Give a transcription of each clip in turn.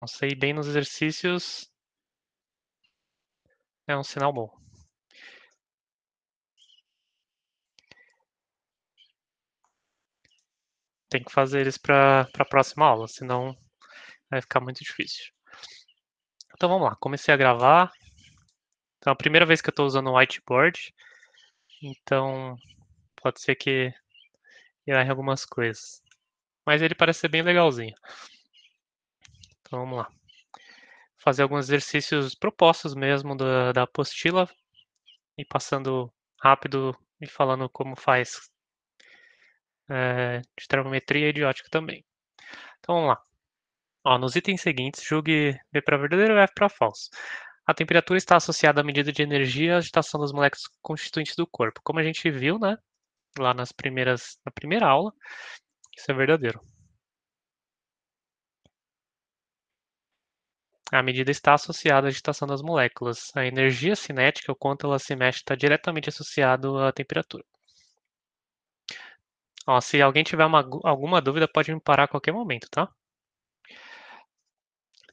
Você ir bem nos exercícios é um sinal bom. Tem que fazer eles para a próxima aula, senão vai ficar muito difícil. Então vamos lá, comecei a gravar. Então é a primeira vez que eu estou usando o whiteboard, então pode ser que eu erre algumas coisas. Mas ele parece ser bem legalzinho. Então vamos lá. Fazer alguns exercícios propostos mesmo da apostila e passando rápido e falando como faz de trigonometria e de ótica também. Então vamos lá. Ó, nos itens seguintes, julgue B para verdadeiro e F para falso. A temperatura está associada à medida de energia e agitação das moléculas constituintes do corpo. Como a gente viu, né, lá na primeira aula, isso é verdadeiro. A medida está associada à agitação das moléculas. A energia cinética, o quanto ela se mexe, está diretamente associado à temperatura. Ó, se alguém tiver alguma dúvida, pode me parar a qualquer momento, tá?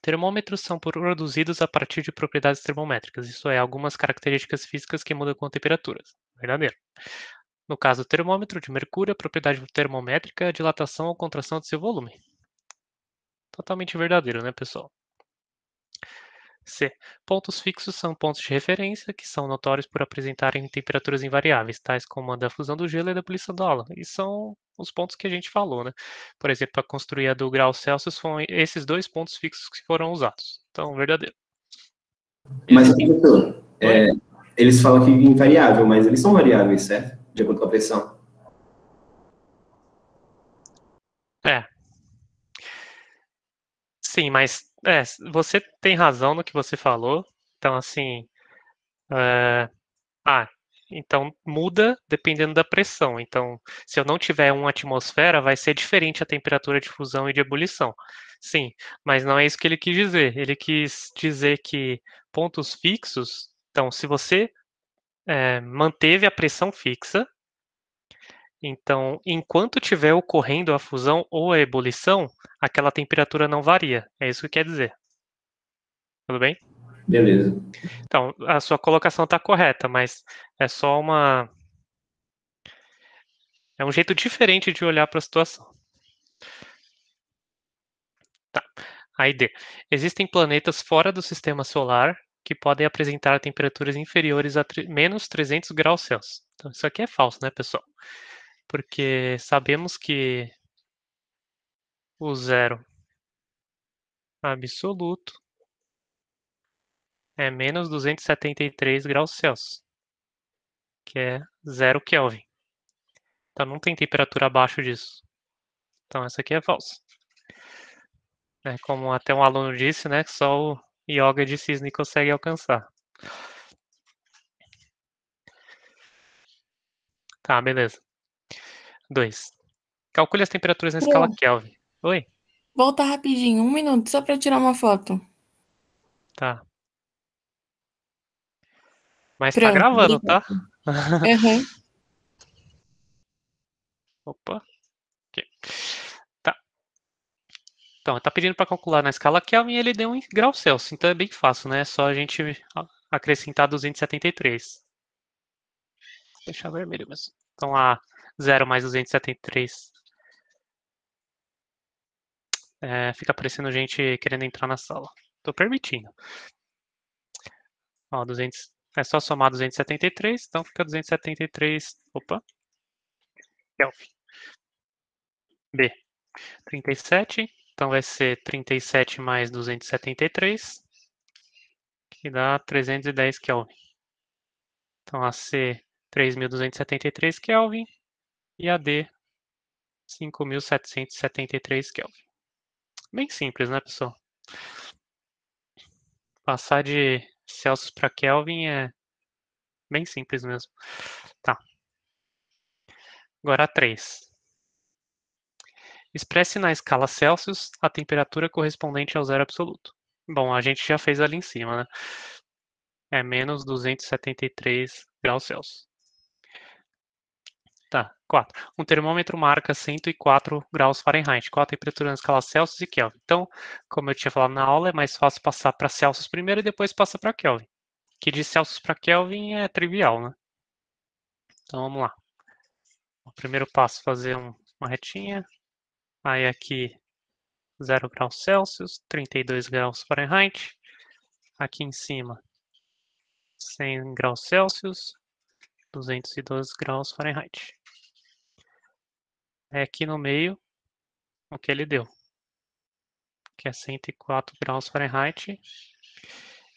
Termômetros são produzidos a partir de propriedades termométricas, isso é, algumas características físicas que mudam com temperaturas. Verdadeiro. No caso do termômetro de mercúrio, a propriedade termométrica é a dilatação ou contração de seu volume. Totalmente verdadeiro, né, pessoal? C. Pontos fixos são pontos de referência que são notórios por apresentarem temperaturas invariáveis, tais como a da fusão do gelo e da ebulição da água. E são os pontos que a gente falou, né? Por exemplo, para construir a do grau Celsius, foram esses dois pontos fixos que foram usados. Então, verdadeiro. Mas, Existem... professor, eles falam que invariável, mas eles são variáveis, certo? De acordo com a pressão. É. Sim, mas você tem razão no que você falou. Então, assim... então muda dependendo da pressão. Então, se eu não tiver uma atmosfera, vai ser diferente a temperatura de fusão e de ebulição. Sim, mas não é isso que ele quis dizer. Ele quis dizer que pontos fixos. Então, se você manteve a pressão fixa, então, enquanto estiver ocorrendo a fusão ou a ebulição, aquela temperatura não varia. É isso que quer dizer. Tudo bem? Beleza. Então, a sua colocação está correta, mas é só uma. É um jeito diferente de olhar para a situação. Tá. Aí D. Existem planetas fora do sistema solar que podem apresentar temperaturas inferiores a menos 300 graus Celsius. Então, isso aqui é falso, né, pessoal? Porque sabemos que o zero absoluto é menos 273 graus Celsius, que é 0 Kelvin. Então, não tem temperatura abaixo disso. Então, essa aqui é falsa. Como até um aluno disse, né, que só o yoga de cisne consegue alcançar. Tá, beleza. 2. Calcule as temperaturas na escala Pro, Kelvin. Oi? volta rapidinho, 1 minuto, só para tirar uma foto. Tá. Mas tá Pronto, gravando, obrigada. tá? Uhum. Opa. Aqui. Tá. Então, tá pedindo para calcular na escala Kelvin e ele deu 1 grau Celsius. Então é bem fácil, né? É só a gente acrescentar 273. Vou deixar vermelho mesmo. Então, a 0 mais 273. Fica aparecendo gente querendo entrar na sala. Tô permitindo. Ó, 200, é só somar 273, então fica 273. Opa. Kelvin. B. 37. Então vai ser 37 mais 273, que dá 310 Kelvin. Então a C, 3.273 Kelvin e a D, 5.773 Kelvin. Bem simples, né, pessoal? Passar de Celsius para Kelvin é bem simples mesmo. Tá. Agora a 3. Expresse na escala Celsius a temperatura correspondente ao zero absoluto. Bom, a gente já fez ali em cima, né? É menos 273 graus Celsius. Tá, 4. Um termômetro marca 104 graus Fahrenheit. Qual a temperatura na escala Celsius e Kelvin? Então, como eu tinha falado na aula, é mais fácil passar para Celsius primeiro e depois passa para Kelvin. Que de Celsius para Kelvin é trivial, né? Então vamos lá. O primeiro passo, fazer uma retinha. Aí aqui 0 graus Celsius, 32 graus Fahrenheit. Aqui em cima 100 graus Celsius, 212 graus Fahrenheit. É aqui no meio o que ele deu, que é 104 graus Fahrenheit.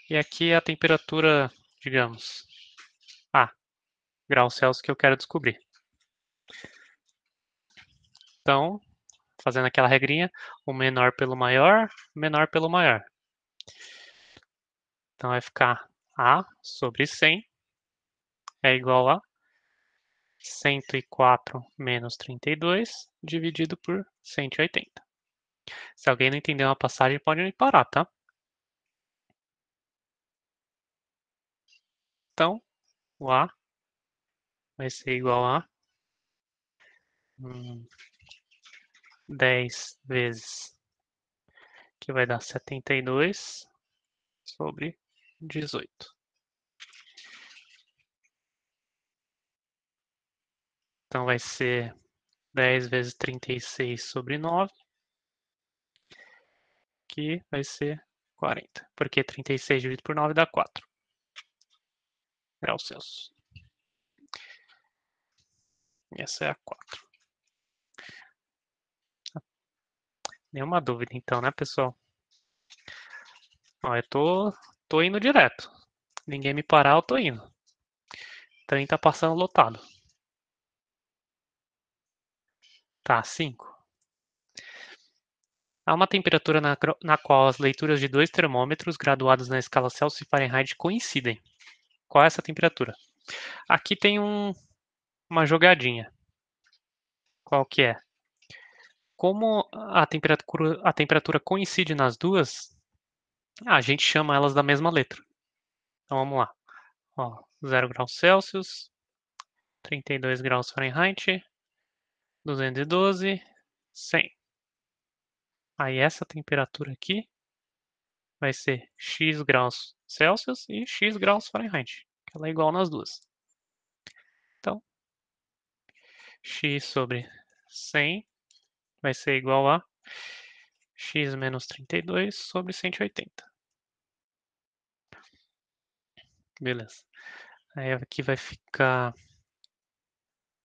E aqui é a temperatura, digamos, graus Celsius que eu quero descobrir. Então, fazendo aquela regrinha, o menor pelo maior, menor pelo maior. Então vai ficar A sobre 100 é igual a 104 menos 32 dividido por 180. Se alguém não entender uma passagem, pode me parar, tá? Então, o A vai ser igual a 10 vezes, que vai dar 72 sobre 18. Então vai ser 10 vezes 36 sobre 9, que vai ser 40. Porque 36 dividido por 9 dá 4 graus Celsius. E essa é a 4. Nenhuma dúvida então, né, pessoal? Ó, eu tô indo direto. Ninguém me parar, eu tô indo. O trem tá passando lotado. Tá, 5. Há uma temperatura na qual as leituras de dois termômetros graduados na escala Celsius e Fahrenheit coincidem. Qual é essa temperatura? Aqui tem uma jogadinha. Qual que é? Como a temperatura coincide nas duas, a gente chama elas da mesma letra. Então vamos lá. Ó, 0 graus Celsius, 32 graus Fahrenheit, 212, 100. Aí essa temperatura aqui vai ser x graus Celsius e x graus Fahrenheit, que ela é igual nas duas. Então, x sobre 100 vai ser igual a x menos 32 sobre 180. Beleza. Aí aqui vai ficar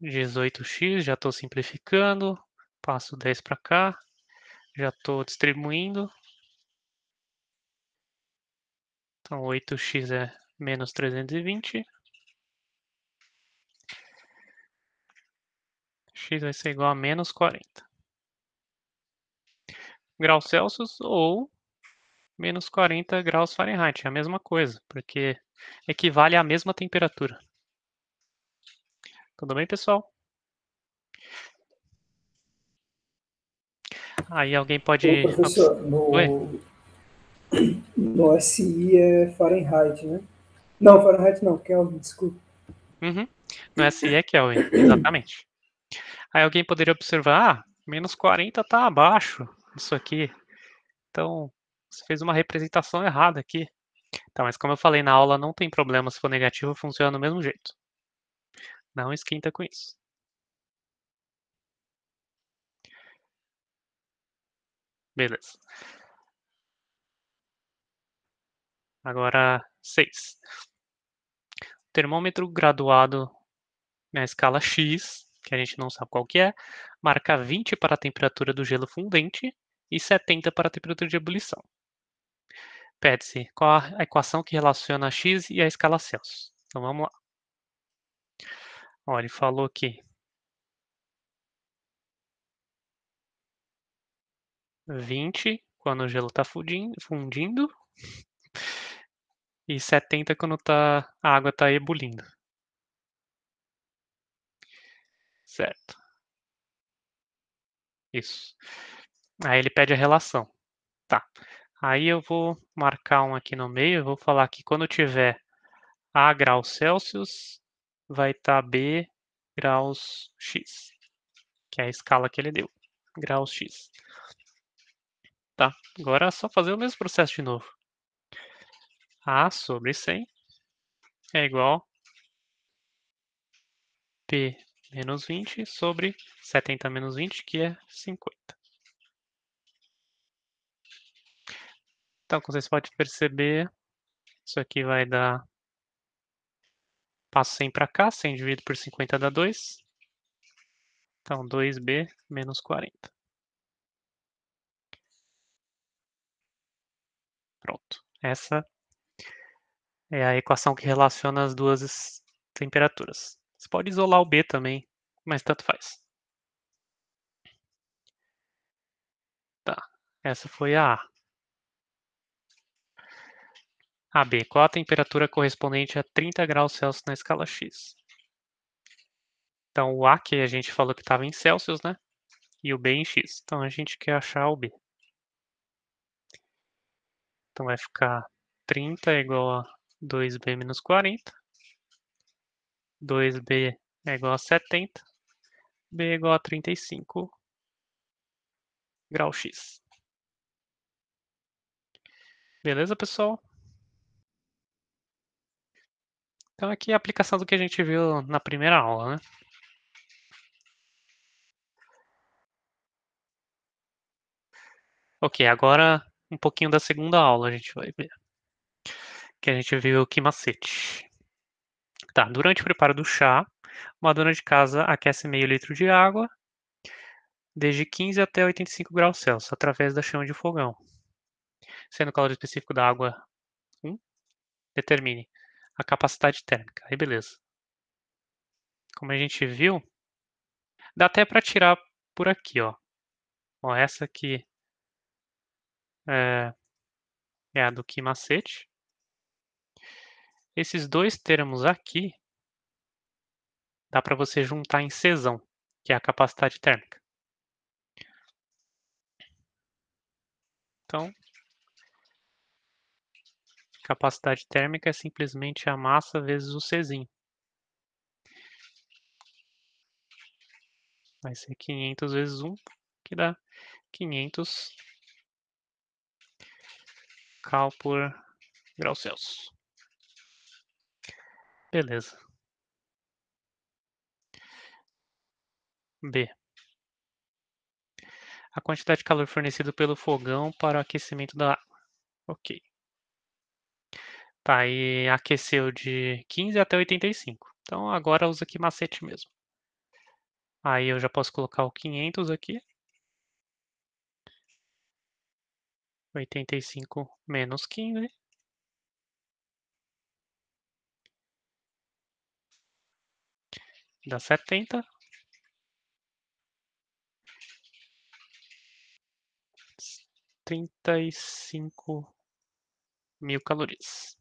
18x, já estou simplificando. Passo 10 para cá. Já estou distribuindo. Então 8x é menos 320. X vai ser igual a menos 40 graus Celsius ou menos 40 graus Fahrenheit. É a mesma coisa, porque equivale à mesma temperatura. Tudo bem, pessoal? Aí alguém pode... Ô, professor, Oi? no SI é Fahrenheit, né? Não, Fahrenheit não, Kelvin, desculpa. Uhum. No SI é Kelvin, exatamente. Aí alguém poderia observar, menos 40 está abaixo disso aqui. Então, você fez uma representação errada aqui. Tá, mas como eu falei na aula, não tem problema se for negativo, funciona do mesmo jeito. Não esquenta com isso. Beleza. Agora, 6. Termômetro graduado na escala X, que a gente não sabe qual que é, marca 20 para a temperatura do gelo fundente e 70 para a temperatura de ebulição. Pede-se qual a equação que relaciona a X e a escala Celsius. Então vamos lá. Ó, ele falou que 20 quando o gelo está fundindo e 70 quando a água está ebulindo. Certo. Isso. Aí ele pede a relação. Tá. Aí eu vou marcar um aqui no meio. Eu vou falar que quando tiver A graus Celsius, vai estar B graus x, que é a escala que ele deu, graus x. Tá, agora é só fazer o mesmo processo de novo. A sobre 100 é igual P menos 20 sobre 70 menos 20, que é 50. Então, como vocês podem perceber, isso aqui vai dar... Passo 100 para cá, 100 dividido por 50 dá 2. Então, 2b menos 40. Pronto. Essa é a equação que relaciona as duas temperaturas. Você pode isolar o b também, mas tanto faz. Tá, essa foi a A. A B, qual a temperatura correspondente a 30 graus Celsius na escala X? Então, o A que a gente falou que estava em Celsius, né? E o B em X. Então, a gente quer achar o B. Então, vai ficar 30 é igual a 2b menos 40. 2b é igual a 70. B é igual a 35 graus X. Beleza, pessoal? Então, aqui é a aplicação do que a gente viu na primeira aula, né? Ok, agora um pouquinho da segunda aula a gente vai ver. Que a gente viu que macete. Tá, durante o preparo do chá, uma dona de casa aquece meio litro de água desde 15 até 85 graus Celsius, através da chama de fogão. Sendo o calor específico da água 1, determine a capacidade térmica. Aí beleza. Como a gente viu, dá até para tirar por aqui, ó. Ó, essa aqui é a do que macete. Esses dois termos aqui, dá para você juntar em Czão, que é a capacidade térmica. Então, capacidade térmica é simplesmente a massa vezes o Czinho. Vai ser 500 vezes 1, que dá 500 cal por grau Celsius. Beleza. B. A quantidade de calor fornecido pelo fogão para o aquecimento da água. Ok. Tá, e aqueceu de 15 até 85. Então agora usa aqui macete mesmo. Aí eu já posso colocar o 500 aqui. 85 menos 15. Dá 70. 35.000 calorias.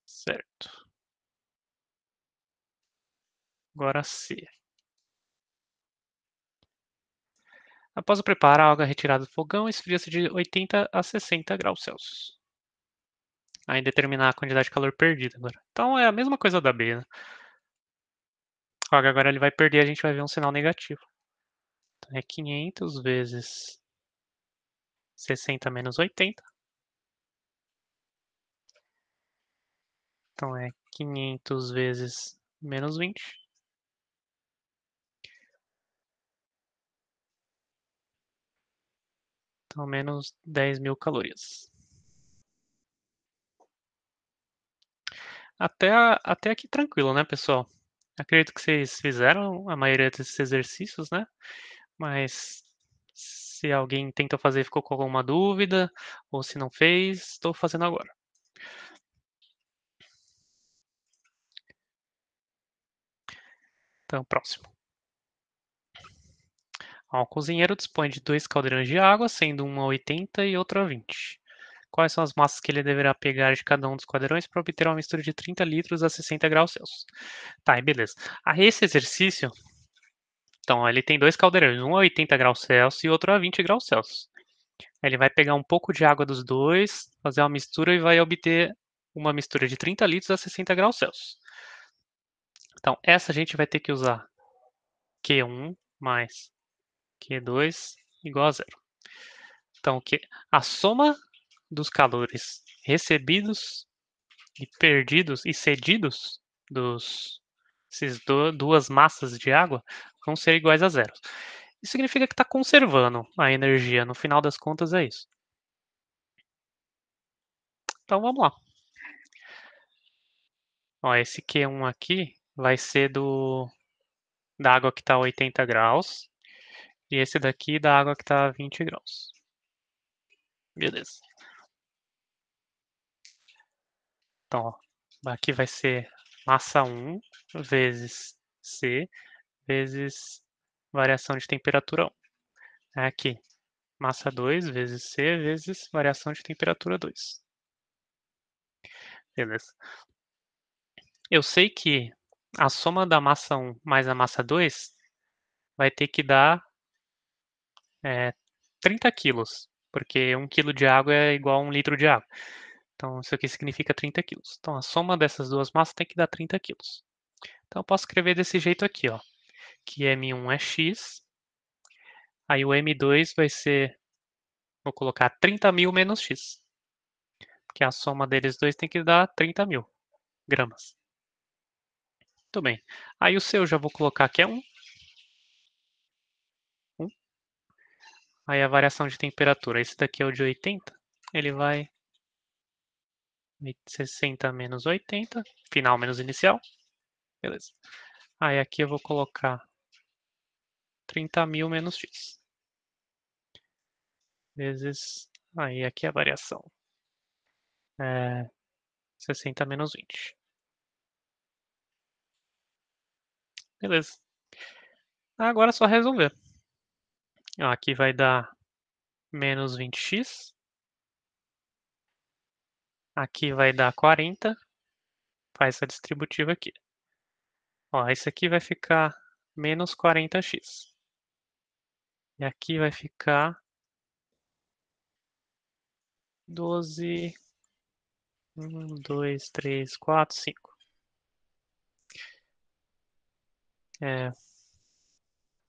Certo. Agora C. Após o preparo, a água é retirada do fogão esfria-se de 80 a 60 graus Celsius. Aí determinar a quantidade de calor perdida agora. Então é a mesma coisa da B, né? Agora ele vai perder, a gente vai ver um sinal negativo. Então é 500 vezes 60 menos 80. Então é 500 vezes menos 20. Então menos 10.000 calorias. Até aqui tranquilo, né, pessoal? Acredito que vocês fizeram a maioria desses exercícios, né? Mas se alguém tentou fazer e ficou com alguma dúvida, ou se não fez, estou fazendo agora. Então, próximo. Ó, o cozinheiro dispõe de 2 caldeirões de água, sendo um a 80 e outro a 20. Quais são as massas que ele deverá pegar de cada um dos caldeirões para obter uma mistura de 30 litros a 60 graus Celsius? Tá, e beleza. Aí esse exercício, então, ele tem 2 caldeirões, um a 80 graus Celsius e outro a 20 graus Celsius. Ele vai pegar um pouco de água dos dois, fazer uma mistura e vai obter uma mistura de 30 litros a 60 graus Celsius. Então, essa a gente vai ter que usar Q1 mais Q2 igual a 0. Então, a soma dos calores recebidos e perdidos e cedidos essas duas massas de água vão ser iguais a 0. Isso significa que está conservando a energia. No final das contas, é isso. Então, vamos lá. Ó, esse Q1 aqui vai ser da água que está a 80 graus. E esse daqui da água que está a 20 graus. Beleza. Então, ó, aqui vai ser massa 1 vezes C vezes variação de temperatura 1. Aqui, massa 2 vezes C vezes variação de temperatura 2. Beleza. Eu sei que a soma da massa 1 mais a massa 2 vai ter que dar 30 quilos, porque 1 quilo de água é igual a 1 litro de água. Então, isso aqui significa 30 quilos. Então, a soma dessas duas massas tem que dar 30 quilos. Então, eu posso escrever desse jeito aqui, ó, que M1 é X, aí o M2 vai ser, vou colocar 30.000 menos X, porque a soma deles dois tem que dar 30.000 gramas. Muito bem. Aí o C eu já vou colocar que é 1. Aí a variação de temperatura, esse daqui é o de 80, ele vai 60 menos 80, final menos inicial. Beleza. Aí aqui eu vou colocar 30.000 menos X. Vezes, aí aqui a variação. 60 menos 20. Beleza. Agora é só resolver. Ó, aqui vai dar menos 20x. Aqui vai dar 40. Faz essa distributiva aqui. Ó, esse aqui vai ficar menos 40x. E aqui vai ficar 12, 1, 2, 3, 4, 5.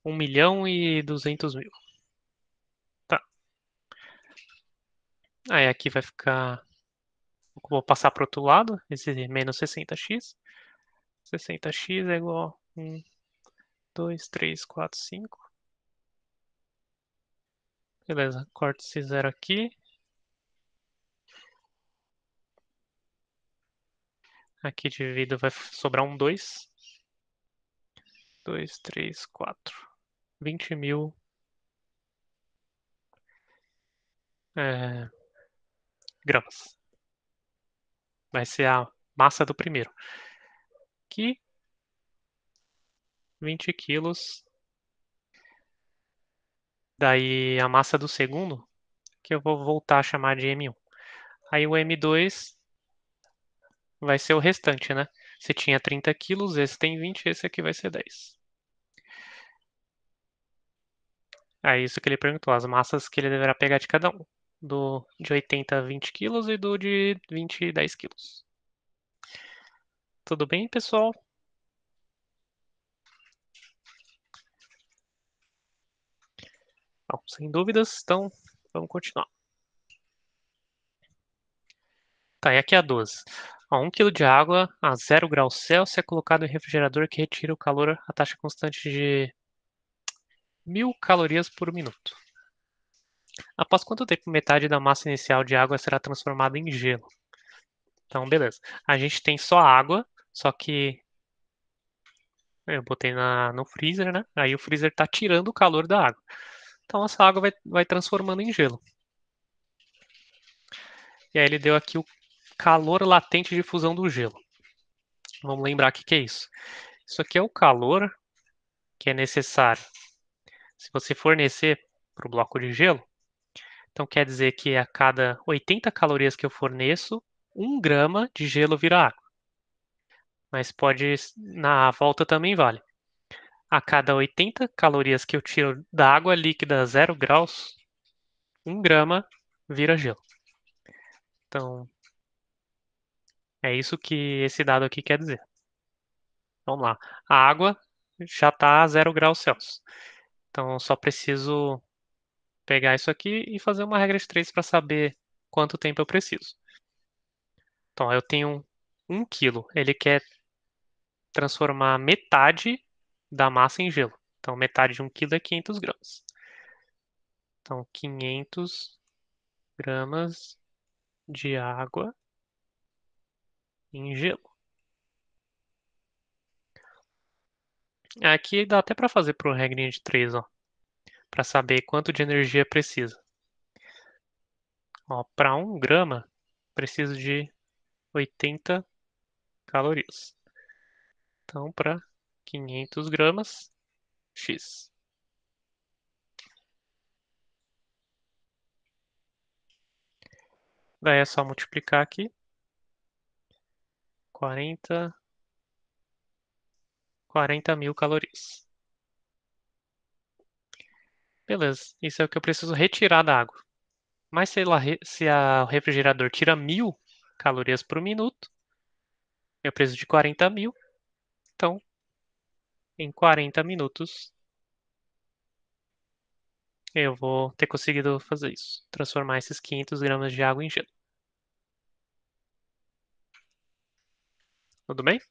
1.200.000. Tá. Aí aqui vai ficar... Vou passar para o outro lado, esse menos 60x. 60x é igual a 1, 2, 3, 4, 5. Beleza, corta esse zero aqui. Aqui dividido vai sobrar um 2. 2, 3, 4. 20.000 gramas. Vai ser a massa do primeiro. Aqui, 20 quilos. Daí a massa do segundo, que eu vou voltar a chamar de M1. Aí o M2 vai ser o restante, né? Se tinha 30 quilos, esse tem 20, esse aqui vai ser 10. É isso que ele perguntou, as massas que ele deverá pegar de cada um. Do de 80 a 20 quilos e do de 20 a 10 quilos. Tudo bem, pessoal? Bom, sem dúvidas, então vamos continuar. Tá, e aqui a 12. Ó, 1 kg de água a 0 graus Celsius é colocado em refrigerador que retira o calor a taxa constante de 1.000 calorias por minuto. Após quanto tempo metade da massa inicial de água será transformada em gelo? Então, beleza. A gente tem só água, só que eu botei no freezer, né? Aí o freezer está tirando o calor da água. Então essa água vai transformando em gelo. E aí ele deu aqui o calor latente de fusão do gelo. Vamos lembrar o que é isso. Isso aqui é o calor que é necessário se você fornecer para o bloco de gelo. Então quer dizer que a cada 80 calorias que eu forneço, 1 grama de gelo vira água. Mas na volta também vale. A cada 80 calorias que eu tiro da água líquida a 0 graus, 1 grama vira gelo. Então, é isso que esse dado aqui quer dizer. Vamos lá. A água já está a 0 graus Celsius. Então, eu só preciso pegar isso aqui e fazer uma regra de 3 para saber quanto tempo eu preciso. Então, eu tenho 1 quilo. Ele quer transformar metade da massa em gelo. Então, metade de 1 quilo é 500 gramas. Então, 500 gramas de água em gelo. Aqui dá até para fazer por regrinha de 3, ó, para saber quanto de energia precisa. Ó, para 1 grama, preciso de 80 calorias. Então, para 500 gramas, X. Daí é só multiplicar aqui. 40 mil calorias. Beleza, isso é o que eu preciso retirar da água. Mas se o refrigerador tira 1000 calorias por minuto, eu preciso de 40 mil. Então, em 40 minutos, eu vou ter conseguido fazer isso. Transformar esses 500 gramas de água em gelo. Tudo bem?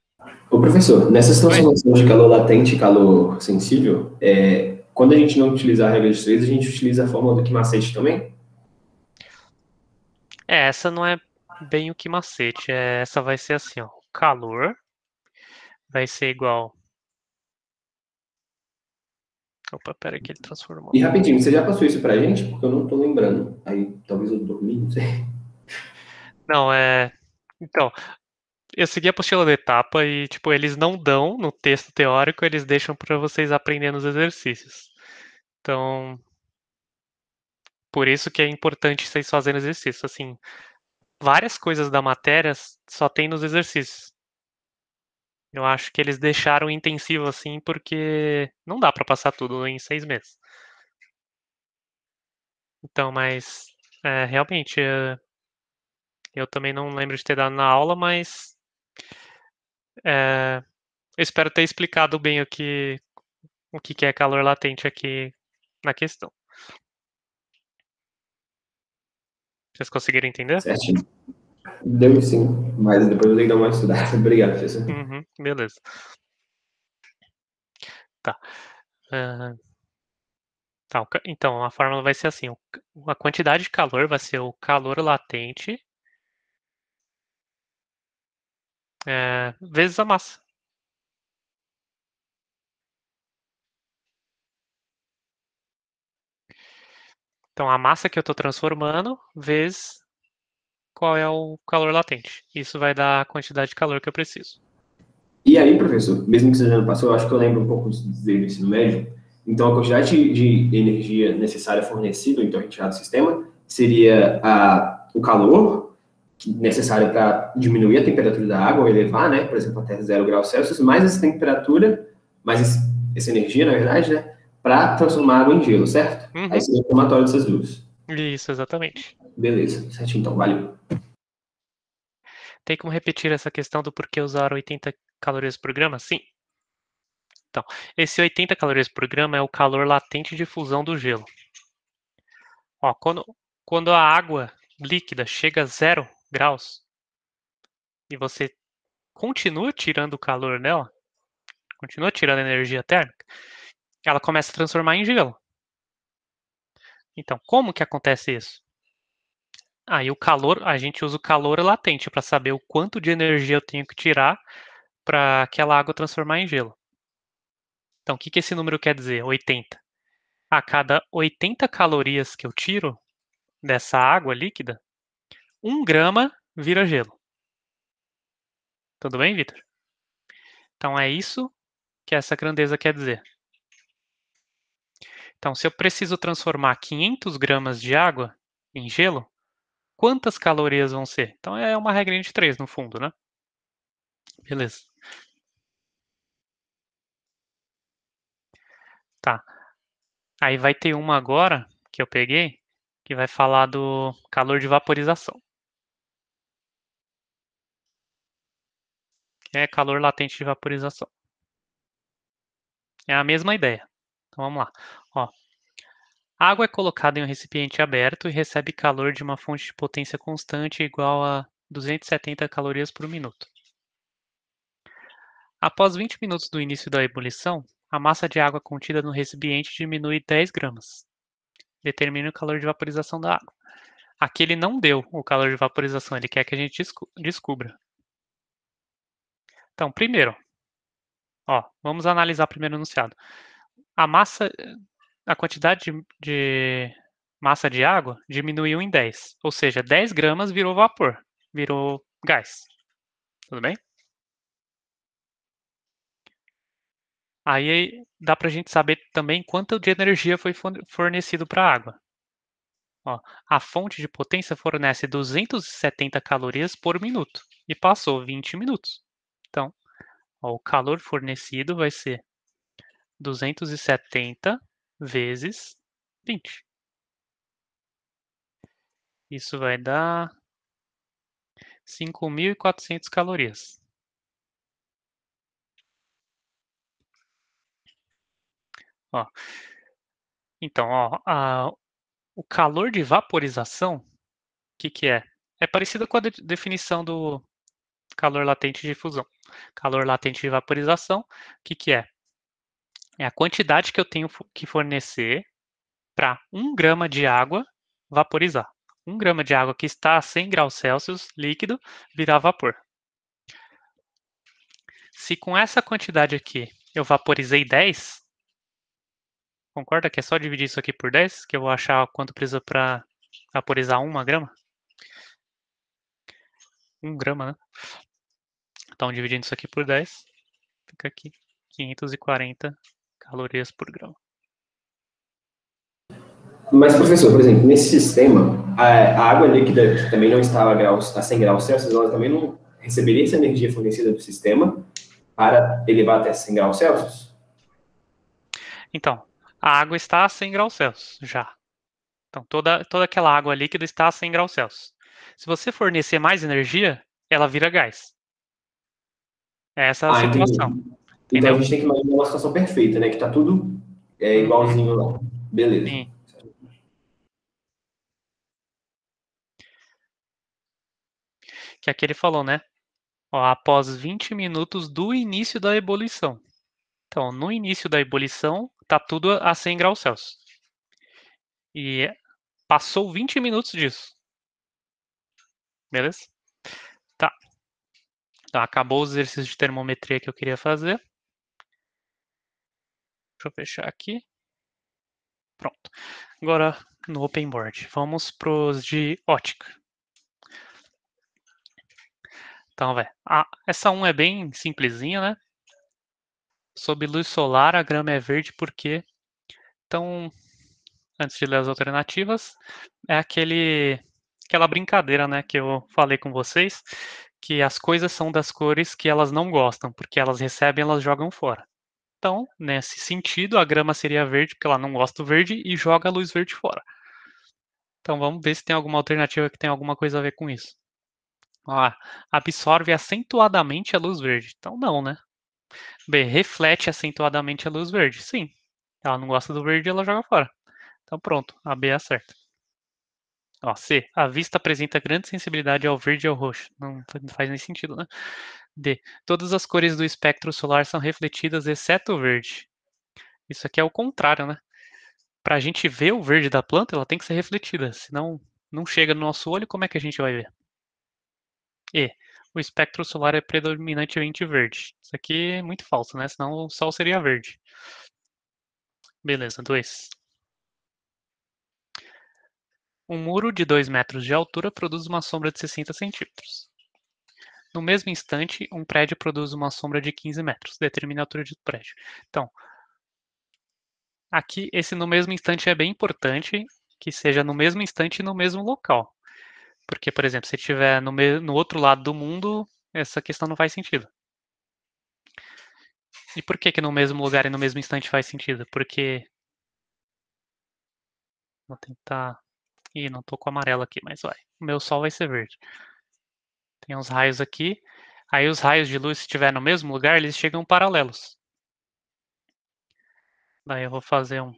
Ô, professor, nessas transformações de calor latente e calor sensível, quando a gente não utiliza a regra de 3, a gente utiliza a fórmula do que macete também? Essa não é bem o que macete. Essa vai ser assim, ó. O calor vai ser igual. Opa, pera aí que ele transformou. E rapidinho, você já passou isso pra gente? Porque eu não tô lembrando. Aí talvez eu dormi, não sei. Não, Então, eu segui a apostila da etapa e, tipo, eles não dão no texto teórico, eles deixam para vocês aprenderem nos exercícios. Então, por isso que é importante vocês fazerem exercício. Assim, várias coisas da matéria só tem nos exercícios. Eu acho que eles deixaram intensivo assim porque não dá para passar tudo em 6 meses. Então, mas realmente eu também não lembro de ter dado na aula, mas eu espero ter explicado bem o que é calor latente aqui na questão. Vocês conseguiram entender? Certinho. Deu sim, mas depois eu vou ter que dar uma estudada. Obrigado, professor. Uhum, beleza. Tá. Então, a fórmula vai ser assim: a quantidade de calor vai ser o calor latente vezes a massa. Então, a massa que eu estou transformando vezes qual é o calor latente. Isso vai dar a quantidade de calor que eu preciso. E aí, professor, mesmo que você já não passou, eu acho que eu lembro um pouco do ensino médio. Então, a quantidade de energia necessária fornecida, então retirada do sistema, seria o calor necessário para diminuir a temperatura da água, ou elevar, né, por exemplo, até 0 graus Celsius, mais essa temperatura, mais essa energia, na verdade, né, para transformar a água em gelo, certo? Uhum. Aí seria o somatório dessas duas. Isso, exatamente. Beleza, certinho, então, valeu. Tem como repetir essa questão do porquê usar 80 calorias por grama? Sim. Então, esse 80 calorias por grama é o calor latente de fusão do gelo. Ó, quando a água líquida chega a 0 graus e você continua tirando o calor nela, continua tirando a energia térmica, ela começa a transformar em gelo. Então, como que acontece isso? Aí o calor, a gente usa o calor latente para saber o quanto de energia eu tenho que tirar para aquela água transformar em gelo. Então, o que esse número quer dizer? 80. A cada 80 calorias que eu tiro dessa água líquida, 1 grama vira gelo. Tudo bem, Vitor? Então, é isso que essa grandeza quer dizer. Então, se eu preciso transformar 500 gramas de água em gelo, quantas calorias vão ser? Então, é uma regrinha de 3 no fundo, né? Beleza. Tá. Aí vai ter uma agora, que eu peguei, que vai falar do calor de vaporização. Que é calor latente de vaporização. É a mesma ideia. Então vamos lá. Ó, a água é colocada em um recipiente aberto e recebe calor de uma fonte de potência constante igual a 270 calorias por minuto. Após 20 minutos do início da ebulição, a massa de água contida no recipiente diminui 10 gramas. Determine o calor de vaporização da água. Aqui ele não deu o calor de vaporização, ele quer que a gente descubra. Então, primeiro, ó, vamos analisar primeiro o enunciado. A quantidade de massa de água diminuiu em 10, ou seja, 10 gramas virou vapor, virou gás. Tudo bem? Aí dá pra gente saber também quanto de energia foi fornecido para a água. Ó, a fonte de potência fornece 270 calorias por minuto e passou 20 minutos. Então, ó, o calor fornecido vai ser 270 vezes 20. Isso vai dar 5.400 calorias. Ó, então, ó, o calor de vaporização, o que é? É parecido com a definição do calor latente de fusão. Calor latente de vaporização, o que é? É a quantidade que eu tenho que fornecer para 1 grama de água vaporizar. 1 grama de água que está a 100 graus Celsius, líquido, virar vapor. Se com essa quantidade aqui eu vaporizei 10, concorda que é só dividir isso aqui por 10, que eu vou achar quanto precisa para vaporizar 1 grama? 1 grama, né? Então, dividindo isso aqui por 10, fica aqui 540 calorias por grama. Mas, professor, por exemplo, nesse sistema, a água líquida, que também não estava a 100 graus Celsius, ela também não receberia essa energia fornecida do sistema para elevar até 100 graus Celsius? Então, a água está a 100 graus Celsius já. Então, toda aquela água líquida está a 100 graus Celsius. Se você fornecer mais energia, ela vira gás. Essa é a situação. Entendi. Então a Entendeu? gente tem que imaginar uma situação perfeita, né? Que tá tudo igualzinho lá. Beleza. Sim. Que aqui ele falou, né? Ó, após 20 minutos do início da ebulição. Então, no início da ebulição, tá tudo a 100 graus Celsius. E passou 20 minutos disso. Beleza? Tá. Então, acabou os exercícios de termometria que eu queria fazer. Deixa eu fechar aqui. Pronto. Agora, no Open Board, vamos pros de ótica. Então, essa 1 é bem simplesinha, né? Sob luz solar, a grama é verde porque... Então, antes de ler as alternativas, é aquela brincadeira, né, que eu falei com vocês, que as coisas são das cores que elas não gostam, porque elas recebem, elas jogam fora. Então, nesse sentido, a grama seria verde porque ela não gosta do verde e joga a luz verde fora. Então, vamos ver se tem alguma alternativa que tem alguma coisa a ver com isso. Absorve acentuadamente a luz verde. Então, não, né? B, reflete acentuadamente a luz verde. Sim. Ela não gosta do verde, ela joga fora. Então, pronto. A B é a certa. C. A vista apresenta grande sensibilidade ao verde e ao roxo. Não faz nem sentido, né? D. Todas as cores do espectro solar são refletidas, exceto o verde. Isso aqui é o contrário, né? Para a gente ver o verde da planta, ela tem que ser refletida. Senão, não chega no nosso olho, como é que a gente vai ver? E. O espectro solar é predominantemente verde. Isso aqui é muito falso, né? Senão o Sol seria verde. Beleza, 2. Um muro de 2 metros de altura produz uma sombra de 60 centímetros. No mesmo instante, um prédio produz uma sombra de 15 metros. Determine a altura do prédio. Então, aqui, esse no mesmo instante é bem importante que seja no mesmo instante e no mesmo local. Porque, por exemplo, se estiver no outro lado do mundo, essa questão não faz sentido. E por que no mesmo lugar e no mesmo instante faz sentido? Porque... Vou tentar... Ih, não tô com amarelo aqui, mas vai. O meu sol vai ser verde. Tem uns raios aqui. Aí os raios de luz, se estiver no mesmo lugar, eles chegam paralelos. Daí eu vou fazer um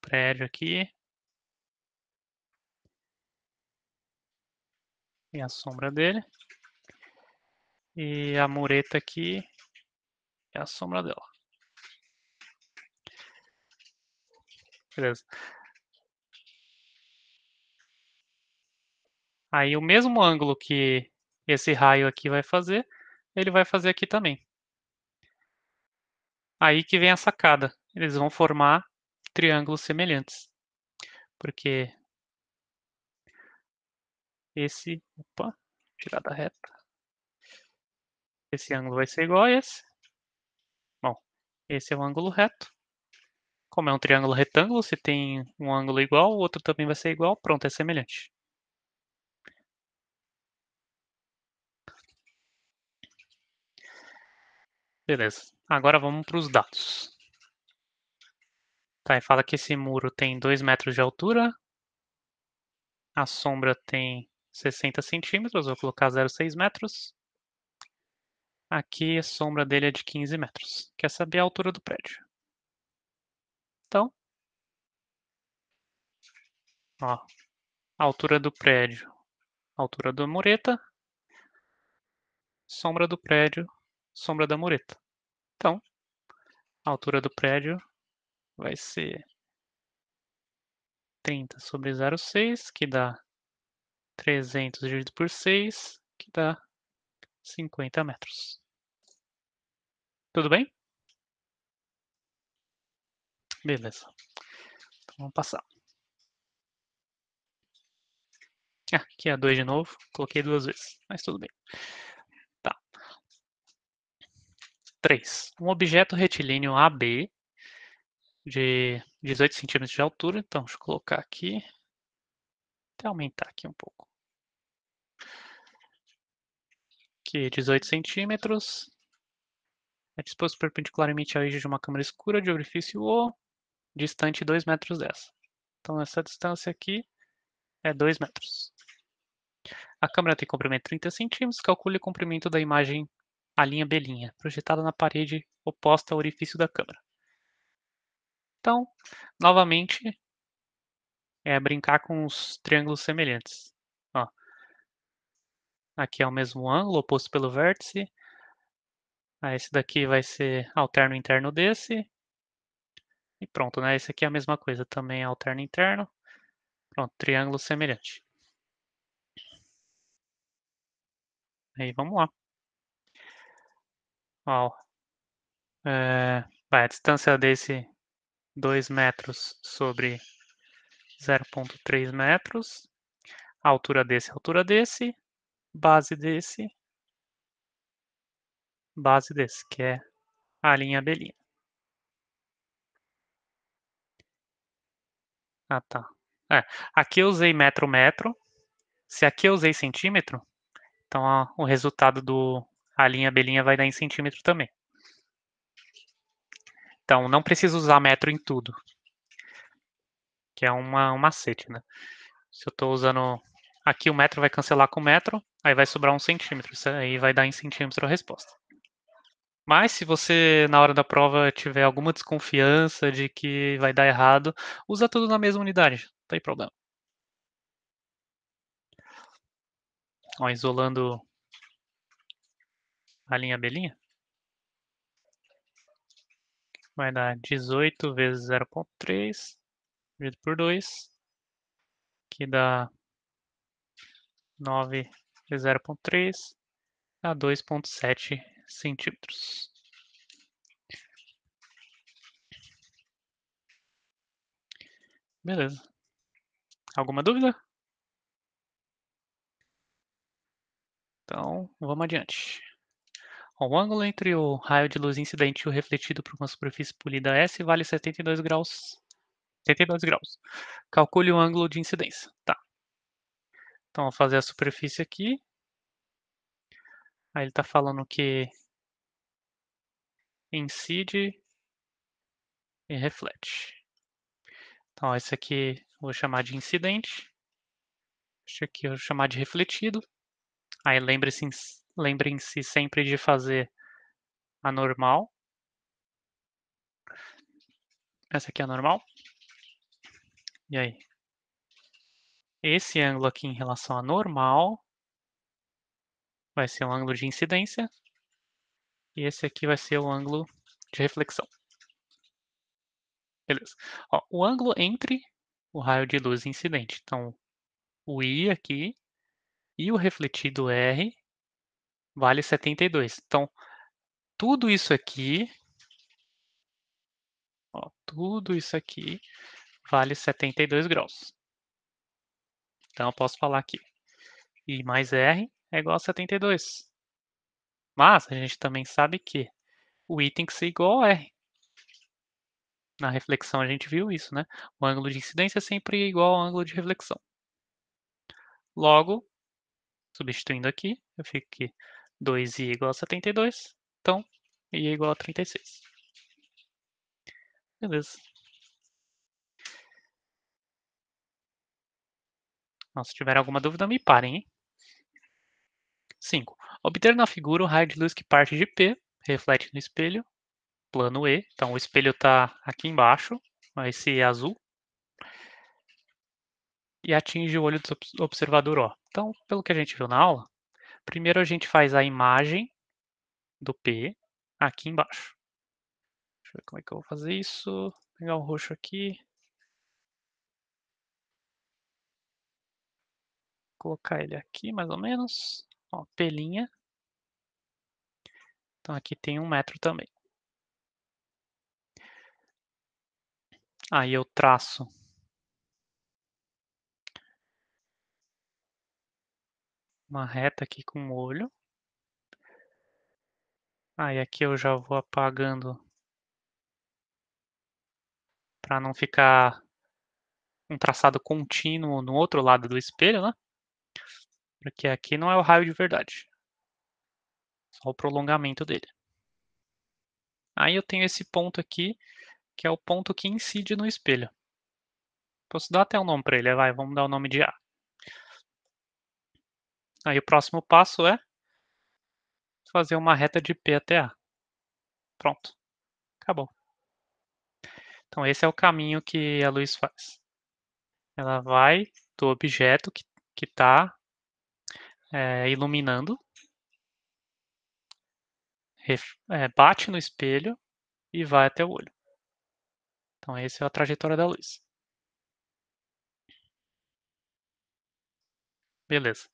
prédio aqui. E a sombra dele. E a mureta aqui é a sombra dela. Beleza. Aí o mesmo ângulo que esse raio aqui vai fazer, ele vai fazer aqui também. Aí que vem a sacada. Eles vão formar triângulos semelhantes. Porque esse... Opa, tirar da reta. Esse ângulo vai ser igual a esse. Bom, esse é o ângulo reto. Como é um triângulo retângulo, se tem um ângulo igual, o outro também vai ser igual. Pronto, é semelhante. Beleza. Agora vamos para os dados. Tá, e fala que esse muro tem 2 metros de altura. A sombra tem 60 centímetros, vou colocar 0,6 metros. Aqui a sombra dele é de 15 metros. Quer saber a altura do prédio. Então, ó, a altura do prédio, altura da mureta, sombra do prédio, sombra da mureta. Então, a altura do prédio vai ser 30 sobre 0,6, que dá 300 dividido por 6, que dá 50 metros. Tudo bem? Beleza. Então, vamos passar. Aqui é 2 de novo, coloquei 2 vezes, mas tudo bem. Tá. 3. Um objeto retilíneo AB de 18 centímetros de altura. Então, deixa eu colocar aqui. Até aumentar aqui um pouco. Aqui, 18 centímetros. É disposto perpendicularmente ao eixo de uma câmara escura de orifício O, distante 2 metros dessa. Então, essa distância aqui é 2 metros. A câmera tem comprimento 30 centímetros. Calcule o comprimento da imagem a linha B', projetada na parede oposta ao orifício da câmera. Então, novamente, é brincar com os triângulos semelhantes. Ó, aqui é o mesmo ângulo, oposto pelo vértice. Esse daqui vai ser alterno interno desse. E pronto, né? Esse aqui é a mesma coisa, também é alterno interno. Pronto, triângulo semelhante. Aí vamos lá. Ó, a distância desse 2 metros sobre 0,3 metros. A altura desse, base desse, que é a linha B'. Ah, tá. Aqui eu usei metro. Se aqui eu usei centímetro, então o resultado a linha B' vai dar em centímetro também. Então não preciso usar metro em tudo, que é um macete, né? Se eu estou usando aqui, o metro vai cancelar com o metro, aí vai sobrar 1 centímetro. Isso aí vai dar em centímetro a resposta. Mas se você, na hora da prova, tiver alguma desconfiança de que vai dar errado, usa tudo na mesma unidade, não tem problema. Ó, isolando a linha B', vai dar 18 vezes 0,3 dividido por 2, que dá 9 vezes 0,3, dá 2,7 centímetros. Beleza. Alguma dúvida? Então, vamos adiante. O ângulo entre o raio de luz incidente e o refletido por uma superfície polida S vale 72 graus. 72 graus. Calcule o ângulo de incidência. Tá. Então, vou fazer a superfície aqui. Aí ele está falando que incide e reflete. Então, esse aqui eu vou chamar de incidente. Esse aqui eu vou chamar de refletido. Aí lembrem-se sempre de fazer a normal. Essa aqui é a normal. E aí? Esse ângulo aqui em relação à normal vai ser um ângulo de incidência. E esse aqui vai ser o ângulo de reflexão. Beleza. Ó, o ângulo entre o raio de luz incidente. Então, o I aqui e o refletido R vale 72. Então, tudo isso aqui, ó, tudo isso aqui vale 72 graus. Então, eu posso falar aqui, I mais R é igual a 72. Mas, a gente também sabe que o I tem que ser igual a R. Na reflexão a gente viu isso, né? O ângulo de incidência é sempre igual ao ângulo de reflexão. Logo, substituindo aqui, eu fico aqui 2i igual a 72. Então, I é igual a 36. Beleza. Então, se tiver alguma dúvida, me parem, hein? 5. Obter na figura o raio de luz que parte de P, reflete no espelho, plano E. Então, o espelho está aqui embaixo, esse azul, e atinge o olho do observador O. Então, pelo que a gente viu na aula, primeiro a gente faz a imagem do P aqui embaixo. Deixa eu ver como é que eu vou fazer isso. Vou pegar o roxo aqui. Colocar ele aqui, mais ou menos. Ó, pelinha. Então aqui tem 1 metro também. Aí eu traço uma reta aqui com o olho. Aí aqui eu já vou apagando para não ficar um traçado contínuo no outro lado do espelho, né? Porque aqui não é o raio de verdade. Só o prolongamento dele. Aí eu tenho esse ponto aqui, que é o ponto que incide no espelho. Posso dar até um nome para ele, vai, vamos dar o nome de A. Aí o próximo passo é fazer uma reta de P até A. Pronto, acabou. Então esse é o caminho que a luz faz. Ela vai do objeto que está iluminando, bate no espelho e vai até o olho. Então essa é a trajetória da luz. Beleza.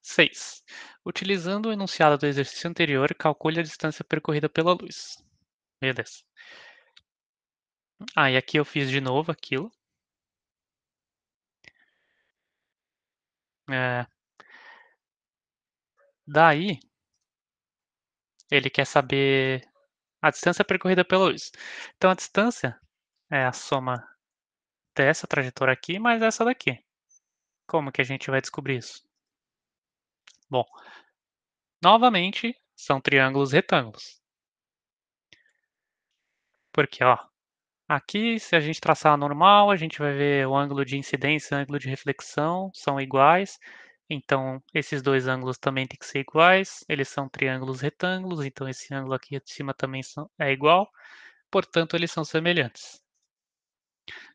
6. Utilizando o enunciado do exercício anterior, calcule a distância percorrida pela luz. Beleza. E aqui eu fiz de novo aquilo. Daí, ele quer saber a distância percorrida pela luz. Então a distância é a soma dessa trajetória aqui mais essa daqui. Como que a gente vai descobrir isso? Bom, novamente, são triângulos retângulos. Porque, ó, aqui se a gente traçar a normal, a gente vai ver o ângulo de incidência e o ângulo de reflexão são iguais. Então, esses dois ângulos também têm que ser iguais. Eles são triângulos retângulos, então esse ângulo aqui de cima também é igual. Portanto, eles são semelhantes.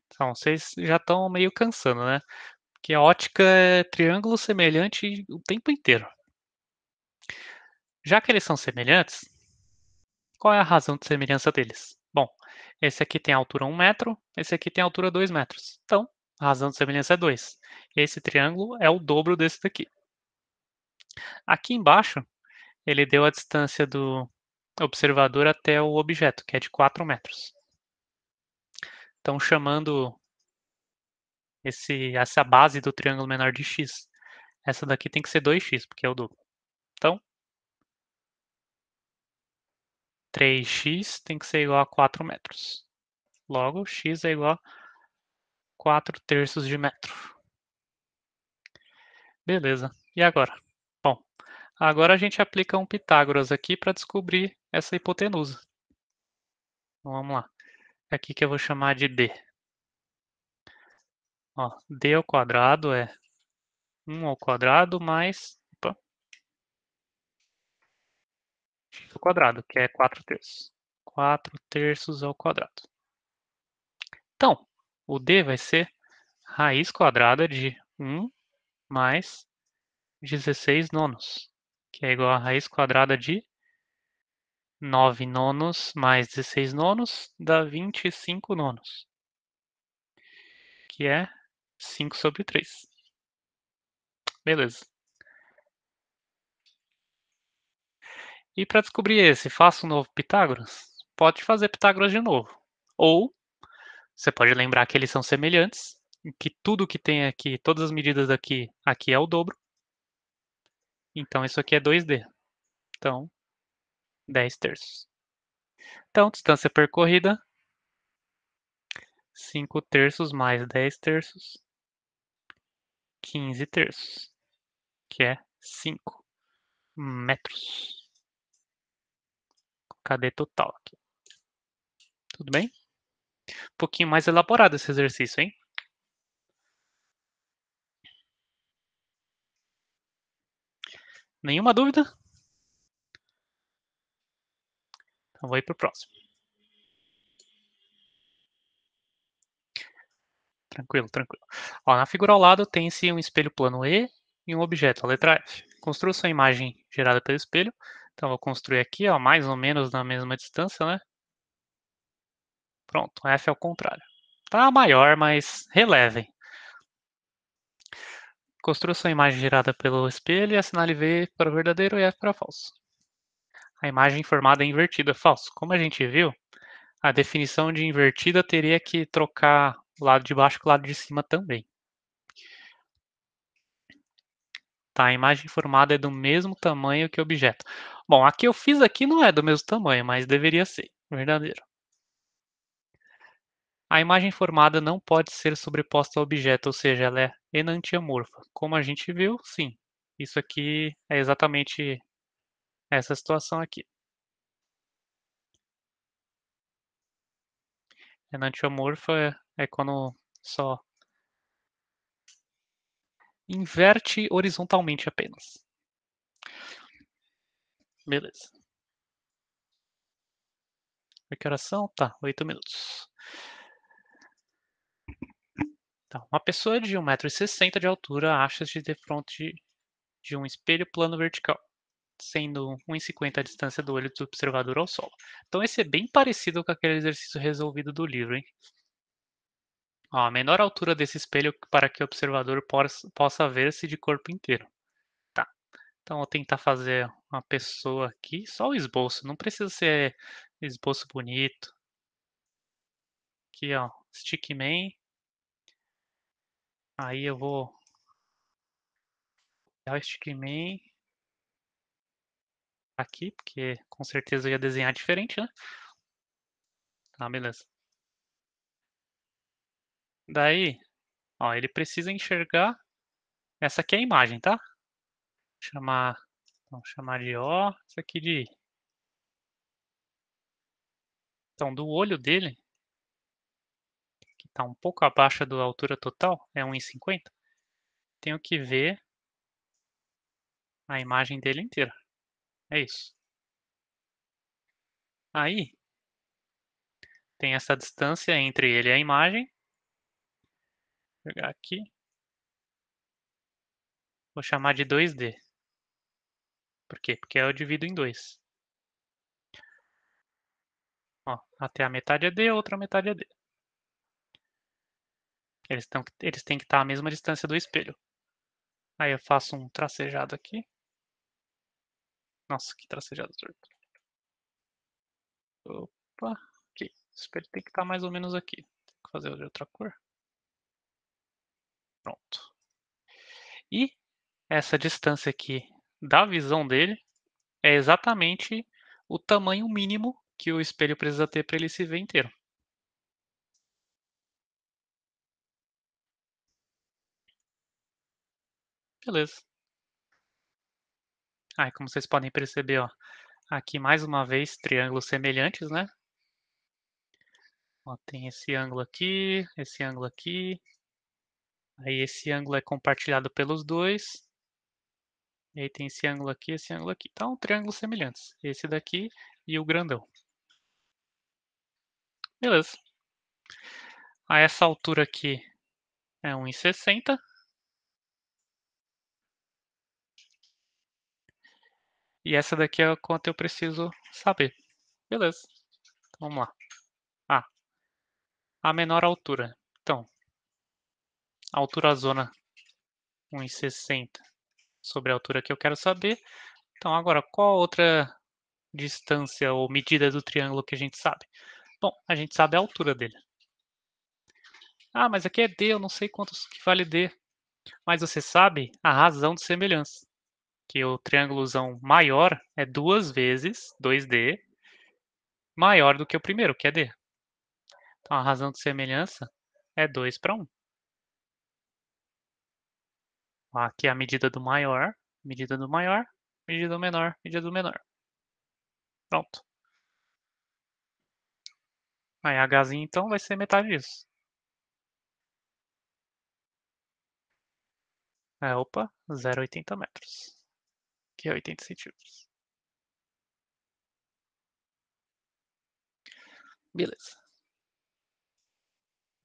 Então, vocês já estão meio cansando, né? Que a ótica é triângulo semelhante o tempo inteiro. Já que eles são semelhantes, qual é a razão de semelhança deles? Bom, esse aqui tem altura 1 metro, esse aqui tem altura 2 metros. Então, a razão de semelhança é 2. Esse triângulo é o dobro desse daqui. Aqui embaixo, ele deu a distância do observador até o objeto, que é de 4 metros. Então, chamando essa base do triângulo menor de x, essa daqui tem que ser 2x, porque é o dobro. Então, 3x tem que ser igual a 4 metros. Logo, x é igual a 4 terços de metro. Beleza. E agora? Bom, agora a gente aplica um Pitágoras aqui para descobrir essa hipotenusa. Então, vamos lá. Aqui que eu vou chamar de D. Ó, D ao quadrado é 1 ao quadrado mais x ao quadrado, que é 4 terços. 4 terços ao quadrado. Então, o D vai ser raiz quadrada de 1 mais 16 nonos, que é igual a raiz quadrada de 9 nonos mais 16 nonos, dá 25 nonos, que é 5 sobre 3. Beleza. E para descobrir esse, faça um novo Pitágoras? Pode fazer Pitágoras de novo. Ou você pode lembrar que eles são semelhantes, que tudo que tem aqui, todas as medidas aqui é o dobro. Então isso aqui é 2D. Então, 10 terços. Então, distância percorrida, 5 terços mais 10 terços, 15 terços, que é 5 metros. Cadê total aqui? Tudo bem? Um pouquinho mais elaborado esse exercício, hein? Nenhuma dúvida? Então vou ir para o próximo. Tranquilo, tranquilo. Ó, na figura ao lado tem-se um espelho plano E e um objeto, a letra F. Construa sua imagem gerada pelo espelho. Então vou construir aqui, ó, mais ou menos na mesma distância, né? Pronto, F é o contrário. Tá maior, mas relevem. Construa sua imagem gerada pelo espelho e assinale V para verdadeiro e F para falso. A imagem formada é invertida, falso. Como a gente viu, a definição de invertida teria que trocar o lado de baixo com o lado de cima também. Tá, a imagem formada é do mesmo tamanho que o objeto. Bom, a que eu fiz aqui não é do mesmo tamanho, mas deveria ser. Verdadeiro. A imagem formada não pode ser sobreposta ao objeto, ou seja, ela é enantiomorfa. Como a gente viu, sim. Isso aqui é exatamente essa situação aqui. Enantiomorfa é quando só inverte horizontalmente apenas. Beleza. Que horas são? Tá, 8 minutos. Então, uma pessoa de 1,60 m de altura acha-se de frente de um espelho plano vertical, sendo 1,50 m a distância do olho do observador ao solo. Então esse é bem parecido com aquele exercício resolvido do livro, hein? Ó, a menor altura desse espelho para que o observador possa ver-se de corpo inteiro. Tá. Então vou tentar fazer uma pessoa aqui, só o esboço, não precisa ser esboço bonito. Aqui, ó, Stickman. Aí eu vou dar o Stickman aqui, porque com certeza eu ia desenhar diferente, né? Tá, beleza. Daí, ó, ele precisa enxergar. Essa aqui é a imagem, tá? Chamar, vamos chamar de O, isso aqui de I. Então, do olho dele, que está um pouco abaixo da altura total, é 1,50, tenho que ver a imagem dele inteira. É isso. Aí, tem essa distância entre ele e a imagem. Vou pegar aqui. Vou chamar de 2D. Por quê? Porque eu divido em 2. Ó, até a metade é D, a outra metade é D. Eles têm que estar à mesma distância do espelho. Aí eu faço um tracejado aqui. Nossa, que tracejado torto. Opa, aqui. O espelho tem que estar mais ou menos aqui. Tem que fazer de outra cor. Pronto. E essa distância aqui da visão dele é exatamente o tamanho mínimo que o espelho precisa ter para ele se ver inteiro. Beleza. Aí, como vocês podem perceber, ó, aqui mais uma vez triângulos semelhantes, né? Ó, tem esse ângulo aqui, esse ângulo aqui. Aí esse ângulo é compartilhado pelos dois. E aí tem esse ângulo aqui, esse ângulo aqui. Então, triângulos semelhantes. Esse daqui e o grandão. Beleza. A essa altura aqui é 1,60. E essa daqui é quanto eu preciso saber. Beleza. Então, vamos lá. A menor altura. Então, a altura zona 1,60 sobre a altura que eu quero saber. Então, agora, qual outra distância ou medida do triângulo que a gente sabe? Bom, a gente sabe a altura dele. Ah, mas aqui é D, eu não sei quantos que vale D. Mas você sabe a razão de semelhança. Que o triângulozão maior é 2 vezes 2D maior do que o primeiro, que é D. Então a razão de semelhança é 2 para 1. Aqui é a medida do maior, medida do maior, medida do menor, medida do menor. Pronto. Aí Hzinho então vai ser metade disso. Opa, 0,80 metros. Que é 80 centímetros. Beleza.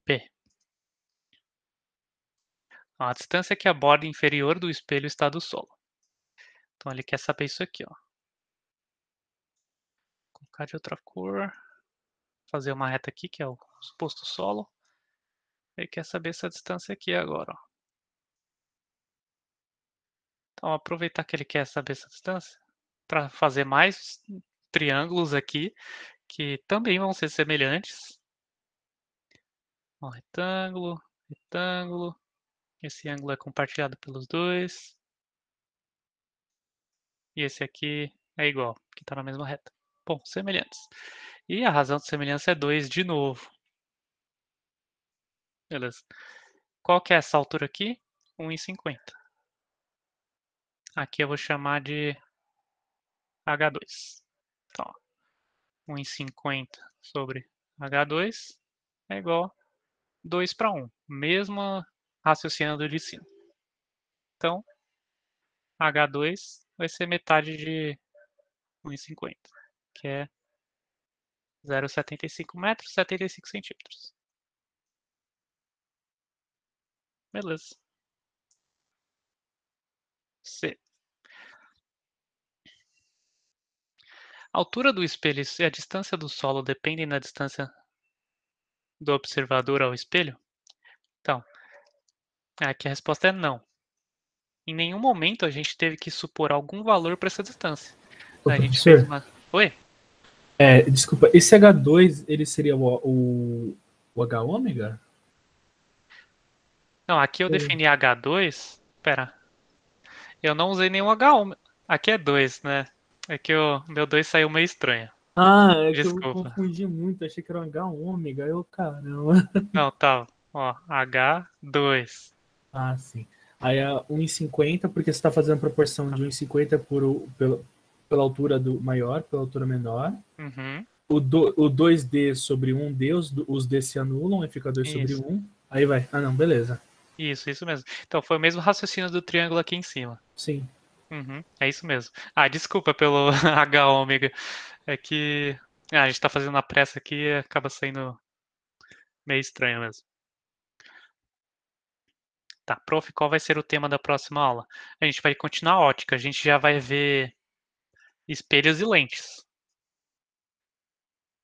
P. A distância que a borda inferior do espelho está do solo. Então ele quer saber isso aqui, ó. Vou colocar de outra cor. Fazer uma reta aqui, que é o suposto solo. Ele quer saber essa distância aqui agora, ó. Então aproveitar que ele quer saber essa distância para fazer mais triângulos aqui que também vão ser semelhantes. Ó, retângulo, retângulo. Esse ângulo é compartilhado pelos dois. E esse aqui é igual, que está na mesma reta. Bom, semelhantes. E a razão de semelhança é 2 de novo. Beleza. Qual que é essa altura aqui? 1,50. Aqui eu vou chamar de H2. Então, 1,50 sobre H2 é igual a 2 para 1. Mesmo raciocinando de cima. Então, H2 vai ser metade de 1,50, que é 0,75 metros, 75 centímetros. Beleza. C. A altura do espelho e a distância do solo dependem da distância do observador ao espelho? Então, aqui a resposta é não. Em nenhum momento a gente teve que supor algum valor para essa distância. Ô, A gente fez professor, uma... Oi? desculpa, esse H2, ele seria o H ômega? Não, aqui eu Ou- defini H2. Pera, eu não usei nenhum H1. Aqui é 2, né? É que o meu 2 saiu meio estranho. Ah, é que eu Desculpa. confundi muito, achei que era um H ômega, eu, caramba. Não, tá. Ó, H2. Ah, sim. Aí é 1,50, porque você está fazendo proporção de 1,50 pela altura do maior, pela altura menor. Uhum. O 2D sobre 1D, os D se anulam, aí fica 2 sobre Isso. 1. Aí vai. Ah, não, beleza. Isso mesmo. Então foi o mesmo raciocínio do triângulo aqui em cima. Sim. Uhum, é isso mesmo. Ah, desculpa pelo H ômega. É que a gente tá fazendo na pressa aqui e acaba saindo meio estranho mesmo. Tá, prof, qual vai ser o tema da próxima aula? A gente vai continuar a ótica. A gente já vai ver espelhos e lentes.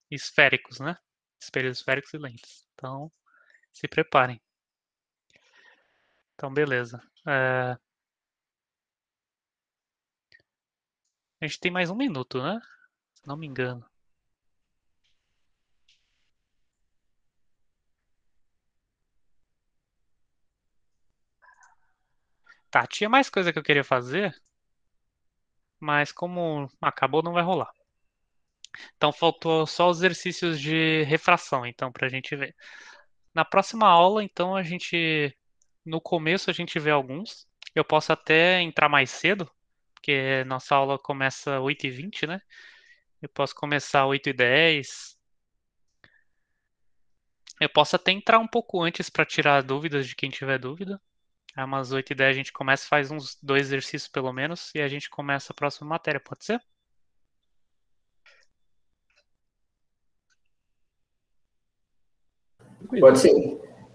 Esféricos, né? Espelhos esféricos e lentes. Então, se preparem. Então, beleza. A gente tem mais 1 minuto, né? Se não me engano. Tá, tinha mais coisa que eu queria fazer, mas como acabou, não vai rolar. Então faltou só os exercícios de refração, então, pra gente ver. Na próxima aula, então, no começo a gente vê alguns. Eu posso até entrar mais cedo, porque nossa aula começa 8h20, né? Eu posso começar 8h10. Eu posso até entrar um pouco antes para tirar dúvidas de quem tiver dúvida. Aí umas 8h10 a gente começa, faz uns 2 exercícios pelo menos, e a gente começa a próxima matéria, pode ser? Pode ser.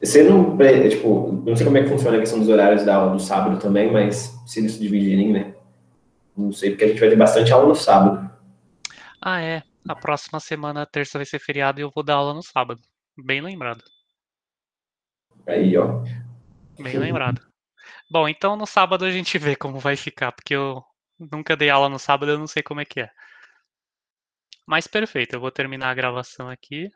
Você não, tipo, não sei como é que funciona a questão dos horários da aula do sábado também, mas se eles se dividirem, né? Não sei, porque a gente vai ter bastante aula no sábado. Ah, é. A próxima semana, terça, vai ser feriado e eu vou dar aula no sábado. Bem lembrado. Aí, ó. Bem lembrado. Bom, então no sábado a gente vê como vai ficar, porque eu nunca dei aula no sábado, eu não sei como é que é. Mas perfeito, eu vou terminar a gravação aqui.